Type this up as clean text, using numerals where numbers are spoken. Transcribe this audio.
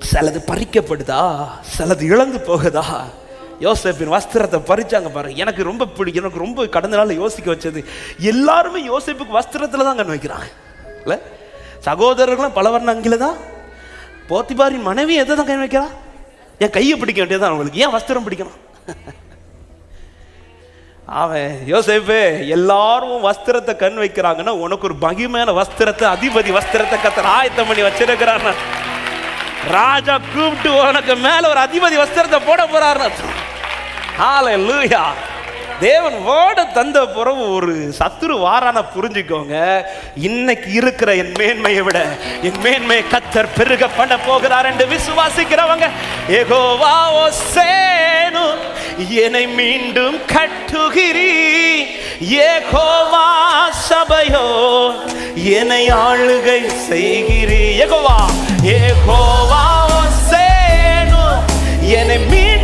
சிலது பறிக்கப்படுதா, சிலது இழந்து போகுதா. யோசேப்பின் வஸ்திரத்தை பறிச்சாங்க பாருங்க. எனக்கு ரொம்ப பிடிக்கும், எனக்கு ரொம்ப கடந்த நாள் யோசிக்க வச்சது, எல்லாருமே யோசேப்புக்கு வஸ்திரத்துல தான் கண் வைக்கிறாங்க இல்ல. சகோதரர்களும் பல வர்ண அங்கில தான். போத்திபாரின் மனைவி எதை தான் கண் வைக்கிறா? என் கையை பிடிக்க வேண்டியதான் அவங்களுக்கு, ஏன் வஸ்திரம் பிடிக்கணும்? அவன் யோசேப்பே, எல்லாரும் வஸ்திரத்தை கண் வைக்கிறாங்கன்னா உனக்கு ஒரு மகிமையான வஸ்திரத்தை, அதிபதி வஸ்திரத்தை கர்த்தர் ஆயத்தம் பண்ணி வச்சிருக்கிறார். ராஜா கூப்பிட்டு உனக்கு மேல ஒரு அதிபதி வஸ்திரத்தை போட போறாரு. ஹல்லேலூயா. தேவன் வேர்ட தந்த பிறகு ஒரு சத்துரு வாரான புரிஞ்சுக்கோங்க, இன்னைக்கு இருக்கிற என் மேன்மையை விட என் மேன்மையை கர்த்தர் பெருக பண்ண போகிறார் என்று விசுவாசிக்கிறவங்க, யெகோவா ஓசேனு என்னை மீண்டும் கட்டுகிறீ, யெகோவா சபையோ என்னை ஆளுகை செய்கிறீ, யெகோவா யெகோவா ஓசேனு என்னை மீண்டும்